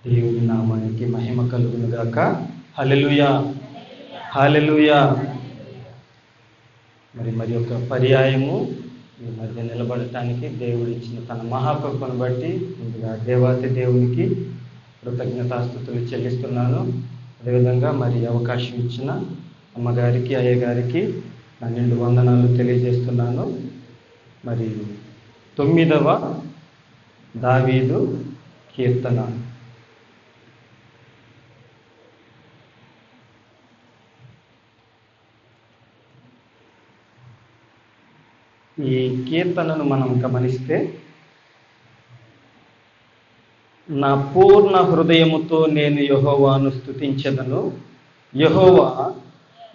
దేవుని నామానికి మహిమ కలుగును గాక. హల్లెలూయా, హల్లెలూయా. మరి ఒక పర్యాయము ఈ మధ్య నిలబడటానికి దేవుడు ఇచ్చిన తన మహాకృపను బట్టి ముందుగా దేవాతి దేవునికి కృతజ్ఞతాస్తుతులు చెల్లిస్తున్నాను. అదేవిధంగా మరి అవకాశం ఇచ్చిన అమ్మగారికి, అయ్యగారికి నా నిండు వందనాలు తెలియజేస్తున్నాను. మరి 9వ దావీదు కీర్తన. ఈ కీర్తనను మనం గమనిస్తే, నా పూర్ణ హృదయముతో నేను యెహోవాను స్తుతించెదను. యెహోవా,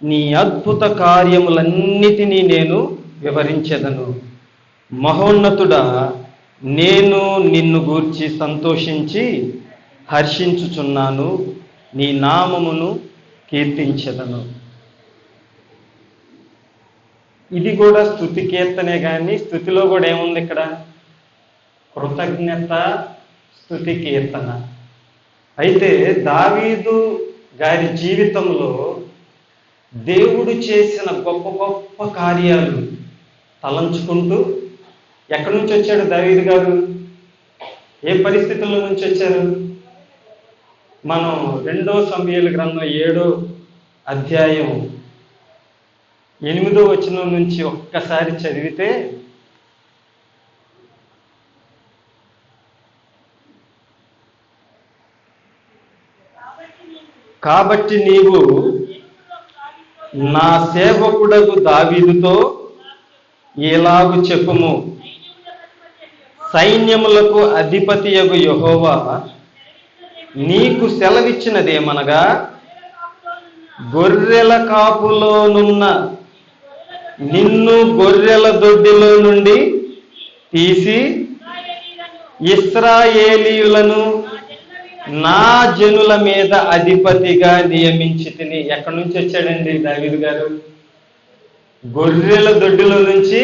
నీ అద్భుత కార్యములన్నిటినీ నేను వివరించెదను. మహోన్నతుడా, నేను నిన్ను గూర్చి సంతోషించి హర్షించుచున్నాను. నీ నామమును కీర్తించెదను. ఇది కూడా స్తుతి కీర్తనే, కానీ స్తుతిలో కూడా ఏముంది ఇక్కడ? కృతజ్ఞత స్తుతి కీర్తన. అయితే దావీదు గారి జీవితంలో దేవుడు చేసిన గొప్ప గొప్ప కార్యాలు తలంచుకుంటూ, ఎక్కడి నుంచి వచ్చాడు దావీదు గారు? ఏ పరిస్థితుల్లో నుంచి వచ్చారు? మనం 2 సమూయేలు గ్రంథం 7వ అధ్యాయం 8వ వచనం నుంచి ఒక్కసారి చదివితే, కాబట్టి నీవు నా సేవకుడగు దావీదుతో ఇలాగు చెప్పుము, సైన్యములకు అధిపతియగు యెహోవా నీకు సెలవిచ్చినదేమనగా, గొర్రెల కాపులోనున్న నిన్ను గొర్రెల దొడ్డిలో నుండి తీసి ఇశ్రాయేలీయులను నా జనుల మీద అధిపతిగా నియమించి తిని. ఎక్కడి నుంచి వచ్చాడండి దావీదు గారు? గొర్రెల దొడ్డిలో నుంచి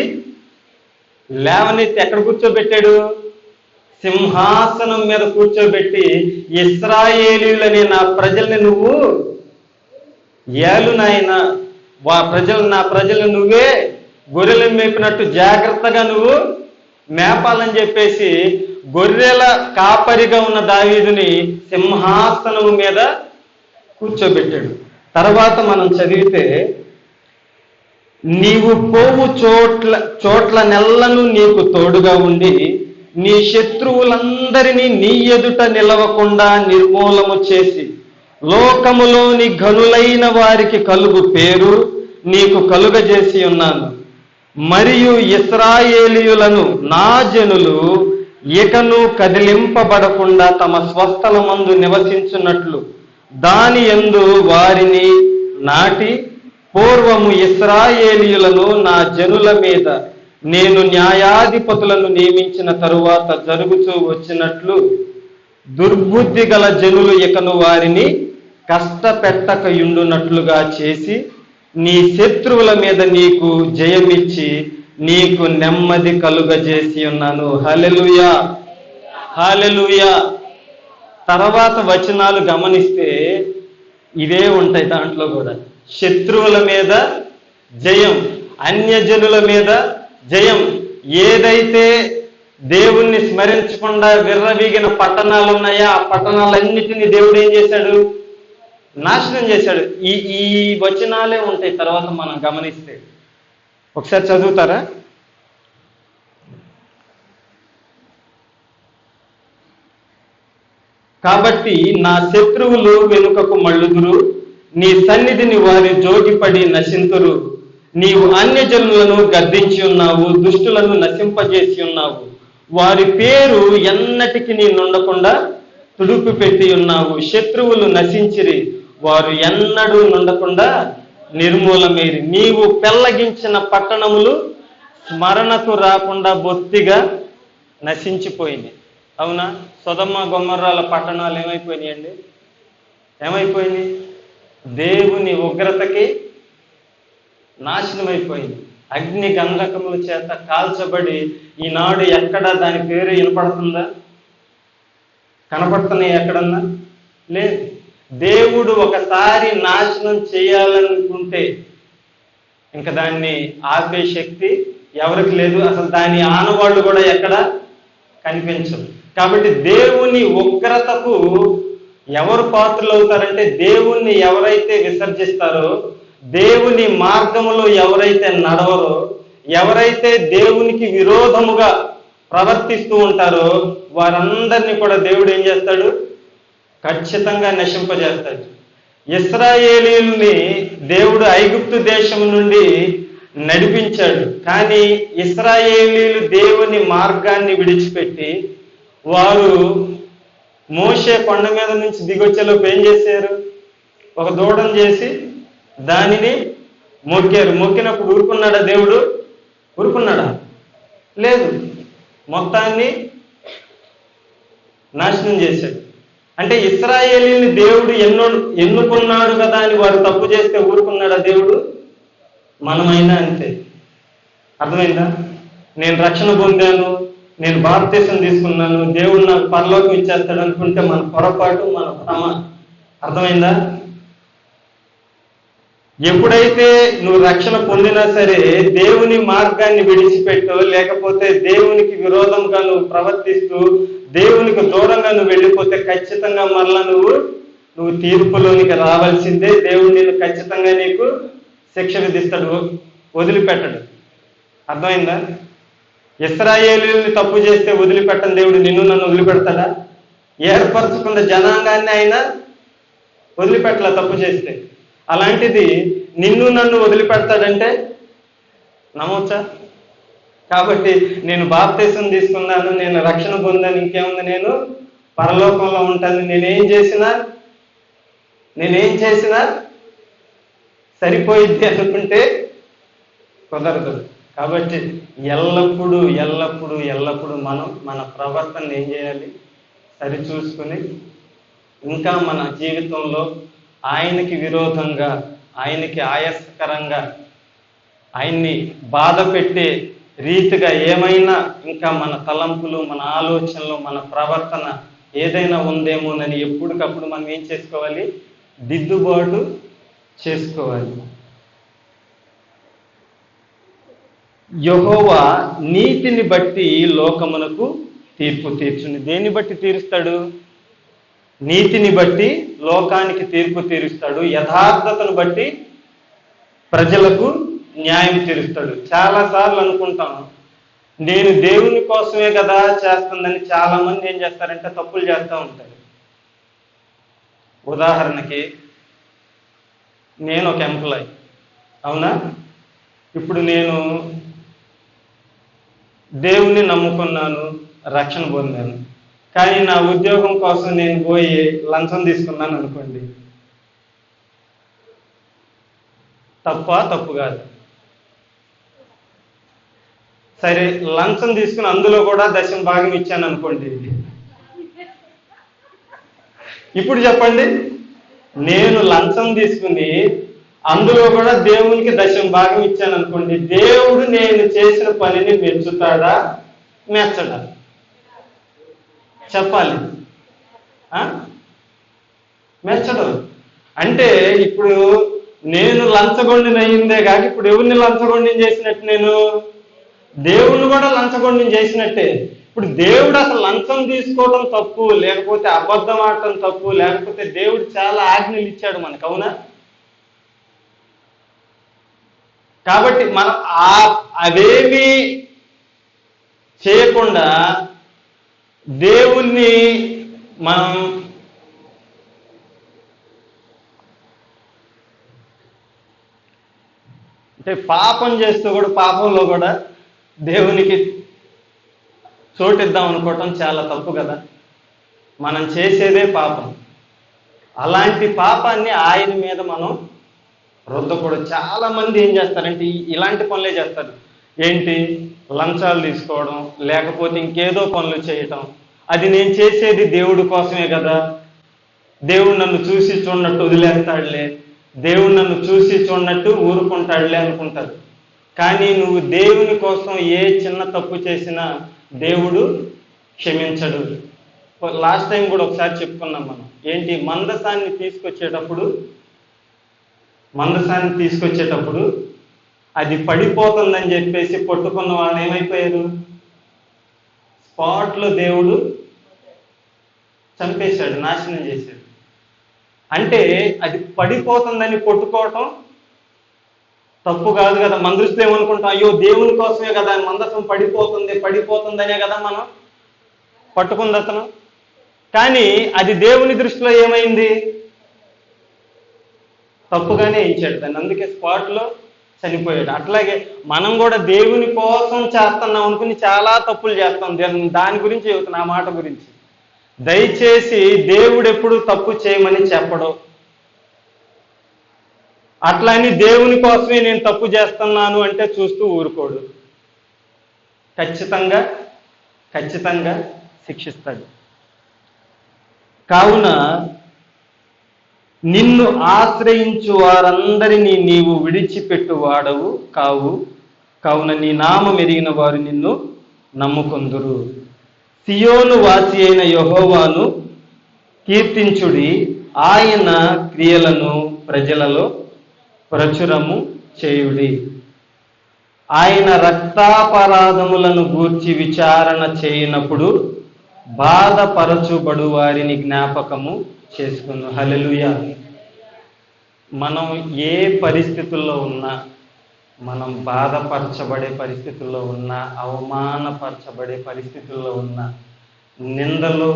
లేవనెత్తి ఎక్కడ కూర్చోబెట్టాడు? సింహాసనం మీద కూర్చోబెట్టి, ఇశ్రాయేలీయులనే నా ప్రజల్ని నువ్వు ఏలు నాయనా, నా ప్రజలను నువ్వే గొర్రెలను మేపినట్టు జాగ్రత్తగా నువ్వు మేపాలని చెప్పేసి గొర్రెల కాపరిగా ఉన్న దావీదుని సింహాసనం మీద కూర్చోబెట్టాడు. తర్వాత మనం చదివితే, నీవు పోవు చోట్ల నెల్లను నీకు తోడుగా ఉండి నీ శత్రువులందరినీ నీ ఎదుట నిలవకుండా నిర్మూలము చేసి లోకములోని ఘనులైన వారికి కలుగు పేరు నీకు కలుగజేసి ఉన్నాను. మరియు ఇశ్రాయేలీయులను నా జనులు ఇకను కదిలింపబడకుండా తమ స్వస్థలమందు నివసించున్నట్లు దాని యందు వారిని నాటి, పూర్వము ఇశ్రాయేలీయులను నా జనుల మీద నేను న్యాయాధిపతులను నియమించిన తరువాత జరుగుతూ వచ్చినట్లు దుర్బుద్ధి గల జనులు ఇకను వారిని కష్టపెట్టకయుండునట్లుగా చేసి నీ శత్రువుల మీద నీకు జయమిచ్చి నీకు నెమ్మది కలుగజేసి ఉన్నాను. హల్లెలూయా, హల్లెలూయా. తర్వాత వచనాలు గమనిస్తే ఇవే ఉంటాయి. దాంట్లో కూడా శత్రువుల మీద జయం, అన్యజనుల మీద జయం. ఏదైతే దేవుణ్ణి స్మరించకుండా విర్రవీగిన పట్టణాలు ఉన్నాయో ఆ పట్టణాలన్నిటినీ దేవుడు ఏం చేశాడు? నాశనం చేశాడు. ఈ వచనాలే ఉంటాయి తర్వాత మనం గమనిస్తే. ఒకసారి చదువుతారా? కాబట్టి నా శత్రువులు వెనుకకు మళ్ళుదురు, నీ సన్నిధిని వారి జోగిపడి నశింతురు. నీవు అన్యజనులను గద్దించి ఉన్నావు, దుష్టులను నశింపజేసి ఉన్నావు. వారి పేరు ఎన్నటికి నీ నుండకుండా తుడుపు పెట్టి ఉన్నావు. శత్రువులు నశించిరి, వారు ఎన్నడూ నుండకుండా నిర్మూలమేరి. నీవు పెళ్లగించిన పట్టణములు స్మరణకు రాకుండా బొత్తిగా నశించిపోయింది. అవునా? సొదొమ గొమొర్రాల పట్టణాలు ఏమైపోయినాయండి? ఏమైపోయింది? దేవుని ఉగ్రతకి నాశనమైపోయింది. అగ్ని గంధకముల చేత కాల్చబడి ఈనాడు ఎక్కడ దాని పేరు వినపడుతుందా? కనపడుతున్నాయి ఎక్కడన్నా? లేదు. దేవుడు ఒకసారి నాశనం చేయాలనుకుంటే ఇంకా దాన్ని ఆపే శక్తి ఎవరికి లేదు. అసలు దాని ఆనవాళ్ళు కూడా ఎక్కడ కనిపించదు. కాబట్టి దేవుని ఉగ్రతకు ఎవరు పాత్రలు అవుతారంటే, దేవుణ్ణి ఎవరైతే విసర్జిస్తారో, దేవుని మార్గములో ఎవరైతే నడవరో, ఎవరైతే దేవునికి విరోధముగా ప్రవర్తిస్తూ ఉంటారో వారందరినీ కూడా దేవుడు ఏం చేస్తాడు? ఖచ్చితంగా నశింపజేస్తాడు. ఇశ్రాయేలీయుల్ని దేవుడు ఐగుప్తు దేశం నుండి నడిపించాడు. కానీ ఇశ్రాయేలీయులు దేవుని మార్గాన్ని విడిచిపెట్టి వారు మోషే కొండ మీద నుంచి దిగొచ్చేలోపు ఏం చేశారు? ఒక దూడను చేసి దానిని మొక్కారు. మొక్కినప్పుడు ఊరుకున్నాడా దేవుడు? ఊరుకున్నాడా? లేదు. మొత్తాన్ని నాశనం చేశాడు. అంటే ఇశ్రాయేలీని దేవుడు ఎన్నుకున్నాడు కదా అని వారు తప్పు చేస్తే ఊరుకున్నాడా దేవుడు? మనమైనా అంతే. అర్థమైందా? నేను రక్షణ పొందాను, నేను బాప్తీసం తీసుకున్నాను, దేవుడు నాకు పరలోకం ఇచ్చేస్తాడు అనుకుంటే మన పొరపాటు, మన భ్రమ. అర్థమైందా? ఎప్పుడైతే నువ్వు రక్షణ పొందినా సరే దేవుని మార్గాన్ని విడిచిపెట్టు, లేకపోతే దేవునికి విరోధంగా నువ్వు ప్రవర్తిస్తూ దేవునికి దూరంగా నువ్వు వెళ్ళిపోతే ఖచ్చితంగా మరలా నువ్వు తీర్పులోనికి రావాల్సిందే. దేవుడు నిన్ను ఖచ్చితంగా నీకు శిక్ష విధిస్తాడు, వదిలిపెట్టడు. అర్థమైందా? ఇశ్రాయేలీయుల్ని తప్పు చేస్తే వదిలిపెట్టని దేవుడు నిన్ను నన్ను వదిలిపెడతాడా? ఏర్పరచుకున్న జనాంగాన్ని ఆయన వదిలిపెట్టలా తప్పు చేస్తే. అలాంటిది నిన్ను నన్ను వదిలిపెడతాడంటే నమ్మొచ్చా? కాబట్టి నేను బాప్తీసం తీసుకున్నాను, నేను రక్షణ పొందాను, ఇంకేముంది, నేను పరలోకంలో ఉంటాను, నేనేం చేసినా సరిపోయిద్ది అనుకుంటే కుదరదు. కాబట్టి ఎల్లప్పుడూ మనం మన ప్రవర్తన ఏం చేయాలి? సరిచూసుకుని ఇంకా మన జీవితంలో ఆయనకి విరోధంగా, ఆయనకి ఆయాసకరంగా, ఆయన్ని బాధ పెట్టే రీతిగా ఏమైనా ఇంకా మన తలంపులు, మన ఆలోచనలు, మన ప్రవర్తన ఏదైనా ఉందేమోనని ఎప్పటికప్పుడు మనం ఏం చేసుకోవాలి? దిద్దుబాటు చేసుకోవాలి. యెహోవా నీతిని బట్టి లోకమునకు తీర్పు తీర్చుని. దేన్ని బట్టి తీరుస్తాడు? నీతిని బట్టి లోకానికి తీర్పు తీరుస్తాడు. యథార్థతను బట్టి ప్రజలకు న్యాయం తీరుస్తాడు. చాలాసార్లు అనుకుంటాం నేను దేవుని కోసమే కదా చేస్తుందని. చాలా మంది ఏం చేస్తారంటే తప్పులు చేస్తూ ఉంటారు. ఉదాహరణకి నేను ఒక ఎంప్లాయ్, అవునా? ఇప్పుడు నేను దేవుణ్ణి నమ్ముకున్నాను, రక్షణ పొందాను, కానీ నా ఉద్యోగం కోసం నేను పోయి లంచం తీసుకున్నాను అనుకోండి. తప్పు కాదు. సరే, లంచం తీసుకుని అందులో కూడా దశమ భాగం ఇచ్చాను అనుకోండి. ఇప్పుడు చెప్పండి, నేను లంచం తీసుకుని అందులో కూడా దేవునికి దశమ భాగం ఇచ్చాను అనుకోండి, దేవుడు నేను చేసిన పనిని మెచ్చుతాడా, మెచ్చడా? చెప్పాలి. మెచ్చడం. అంటే ఇప్పుడు నేను లంచగొండిని అయ్యిందే కాక ఇప్పుడు ఎవరిని లంచగొండిని చేసినట్టు? నేను దేవుణ్ణి కూడా లంచగొండిని చేసినట్టే. ఇప్పుడు దేవుడు అసలు లంచం తీసుకోవడం తప్పు, లేకపోతే అబద్ధం ఆడటం తప్పు, లేకపోతే దేవుడు చాలా ఆజ్ఞలు ఇచ్చాడు మనకు, అవునా? కాబట్టి మనం అవేమీ చేయకుండా దేవుణ్ణి మనం అంటే పాపం చేస్తూ కూడా పాపంలో కూడా దేవునికి చోటిద్దాం అనుకోవటం చాలా తప్పు కదా. మనం చేసేదే పాపం. అలాంటి పాపాన్ని ఆయన మీద మనం రుద్దకూడదు. చాలా మంది ఏం చేస్తారంటే ఇలాంటి పనులే చేస్తారు. ఏంటి? లంచాలు తీసుకోవడం, లేకపోతే ఇంకేదో పనులు చేయటం. అది నేను చేసేది దేవుడి కోసమే కదా, దేవుడు నన్ను చూసి చూడనట్టు వదిలేస్తాడులే, దేవుడు నన్ను చూసి చూడనట్టు ఊరుకుంటాడులే అనుకుంటారు. కానీ నువ్వు దేవుని కోసం ఏ చిన్న తప్పు చేసినా దేవుడు క్షమించడు. లాస్ట్ టైం కూడా ఒకసారి చెప్పుకున్నాం మనం. ఏంటి, మందసాన్ని తీసుకొచ్చేటప్పుడు అది పడిపోతుందని చెప్పేసి పట్టుకున్న వాళ్ళు ఏమైపోయారు? స్పాట్లో దేవుడు చంపేశాడు, నాశనం చేశాడు. అంటే అది పడిపోతుందని పట్టుకోవటం తప్పు కాదు కదా. మన దృష్టిలో ఏమనుకుంటాం, అయ్యో దేవుని కోసమే కదా మందసం పడిపోతుందనే కదా మనం పట్టుకుంది అతను. కానీ అది దేవుని దృష్టిలో ఏమైంది? తప్పుగానే ఇచ్చాడు దాన్ని, అందుకే స్పాట్లో చనిపోయాడు. అట్లాగే మనం కూడా దేవుని కోసం చేస్తున్నాం అనుకుని చాలా తప్పులు చేస్తాం. దాని గురించి చెబుతున్నా, ఆ మాట గురించి. దయచేసి దేవుడు ఎప్పుడు తప్పు చేయమని చెప్పడు. అట్లని దేవుని కోసమే నేను తప్పు చేస్తున్నాను అంటే చూస్తూ ఊరుకోడు. ఖచ్చితంగా శిక్షిస్తాడు. కావున నిన్ను ఆశ్రయించు వారందరినీ నీవు విడిచిపెట్టువాడవు కావున నీ నామం ఎరిగిన వారు నిన్ను నమ్ముకొందురు. సియోను వాసి అయిన యెహోవాను కీర్తించుడి, ఆయన క్రియలను ప్రజలలో ప్రచురము చేయుడి. ఆయన రక్తాపరాధములను గూర్చి విచారణ చేయనప్పుడు బాధపరచుబడు వారిని జ్ఞాపకము చేసుకును. హల్లెలూయా. మనం ఏ పరిస్థితుల్లో ఉన్నా, మనం బాధపరచబడే పరిస్థితుల్లో ఉన్నా, అవమానపరచబడే పరిస్థితుల్లో ఉన్నా, నిందలు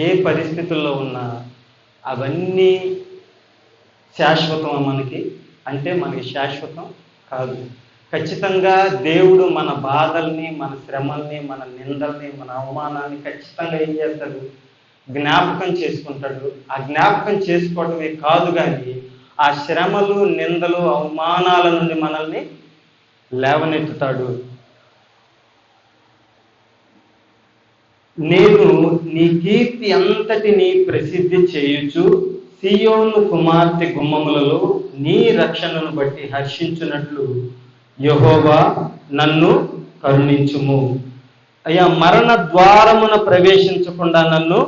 ఏ పరిస్థితుల్లో ఉన్నా, అవన్నీ శాశ్వతం మనకి అంటే మనకి శాశ్వతం కాదు. ఖచ్చితంగా దేవుడు మన బాధల్ని, మన శ్రమల్ని, మన నిందల్ని, మన అవమానాన్ని ఖచ్చితంగా ఏం చేస్తాడు? జ్ఞాపకం చేసుకుంటాడు. ఆ జ్ఞాపకం చేసుకోవటమే కాదు, కానీ ఆ శ్రమలు, నిందలు, అవమానాల నుండి మనల్ని లేవనెత్తుతాడు. నేను నీ కీర్తి అంతటిని ప్రసిద్ధి చేయుచు సియోను కుమార్తె గుమ్మములలో నీ రక్షణను బట్టి హర్షించున్నట్లు యెహోవా నన్ను కరుణించుము. అయ్యా, మరణ ద్వారమున ప్రవేశించకుండా నన్ను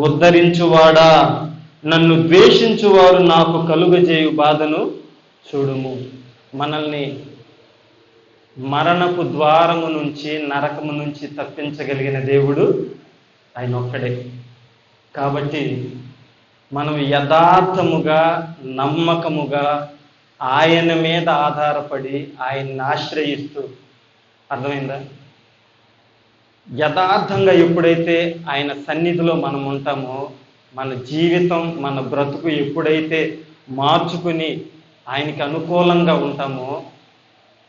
ఉద్ధరించువాడా, నన్ను ద్వేషించువారు నాకు కలుగజేయు బాధను చూడుము. మనల్ని మరణపు ద్వారము నుంచి, నరకము నుంచి తప్పించగలిగిన దేవుడు ఆయన ఒక్కడే. కాబట్టి మనం యథార్థముగా, నమ్మకముగా ఆయన మీద ఆధారపడి ఆయన్ని ఆశ్రయిస్తూ, అర్థమైందా? యథార్థంగా ఎప్పుడైతే ఆయన సన్నిధిలో మనం ఉంటామో, మన జీవితం, మన బ్రతుకు ఎప్పుడైతే మార్చుకుని ఆయనకి అనుకూలంగా ఉంటామో,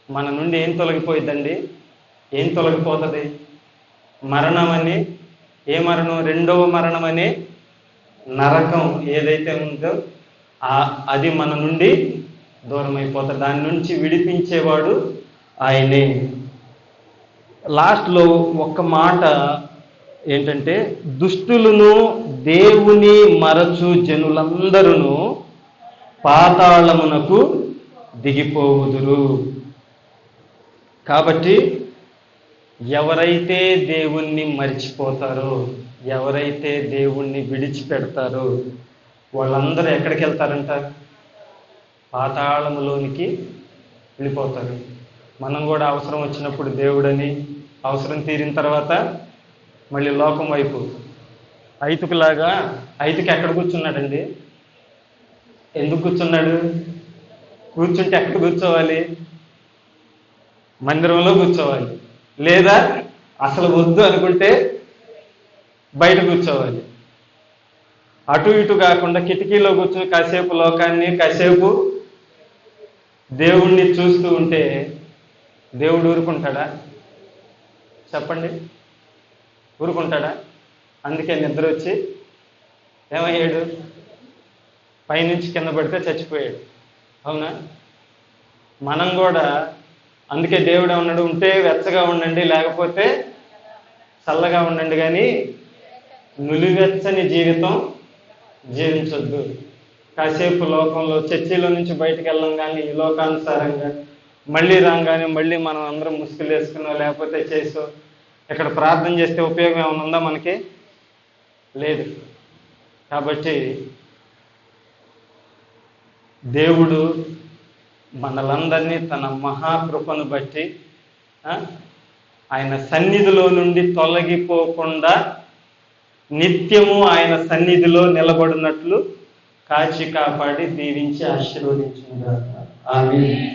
మన నుండి ఏం తొలగిపోయిందండి? ఏం తొలగిపోతుంది? మరణం అని. ఏ మరణం? రెండవ మరణం అనే నరకం ఏదైతే ఉందో అది మన నుండి దూరం అయిపోతుంది. దాని నుంచి విడిపించేవాడు ఆయనే. లాస్ట్లో ఒక్క మాట ఏంటంటే, దుష్టులను దేవుని మరచు జనులందరూ పాతాళమునకు దిగిపోవుదురు. కాబట్టి ఎవరైతే దేవుణ్ణి మరిచిపోతారో, ఎవరైతే దేవుణ్ణి విడిచిపెడతారో వాళ్ళందరూ ఎక్కడికి వెళ్తారంట? పాతాళములోనికి వెళ్ళిపోతారు. మనం కూడా అవసరం వచ్చినప్పుడు దేవుడని, అవసరం తీరిన తర్వాత మళ్ళీ లోకం వైపు. ఐతుకులాగా, ఐతుకు ఎక్కడ కూర్చున్నాడండి? ఎందుకు కూర్చున్నాడు? కూర్చుంటే ఎక్కడ కూర్చోవాలి? మందిరంలో కూర్చోవాలి. లేదా అసలు వద్దు అనుకుంటే బయట కూర్చోవాలి. అటు ఇటు కాకుండా కిటికీలో కూర్చుని కాసేపు లోకాన్ని, కాసేపు దేవుణ్ణి చూస్తూ ఉంటే దేవుడు ఊరుకుంటాడా? చెప్పండి, ఊరుకుంటాడా? అందుకే నిద్ర వచ్చి ఏమయ్యాడు? పైనుంచి కింద పడితే చచ్చిపోయాడు. అవునా? మనం కూడా అందుకే దేవుడు ఏమన్నాడు? ఉంటే వెచ్చగా ఉండండి, లేకపోతే చల్లగా ఉండండి, కానీ నులివెచ్చని జీవితం జీవించొద్దు. కాసేపు లోకంలో, చర్చిలో నుంచి బయటకు వెళ్ళం కానీ ఈ లోకానుసారంగా మళ్ళీ రాగానే మళ్ళీ మనం అందరం ముసుగులు వేసుకున్నా లేకపోతే చేసో ఇక్కడ ప్రార్థన చేస్తే ఉపయోగం ఏమైనా ఉందా మనకి? లేదు. కాబట్టి దేవుడు మనలందరినీ తన మహాకృపను బట్టి ఆయన సన్నిధిలో నుండి తొలగిపోకుండా నిత్యము ఆయన సన్నిధిలో నిలబడినట్లు కాచి కాపాడి దీవించి ఆశీర్వదించుగాక. ఆమేన్.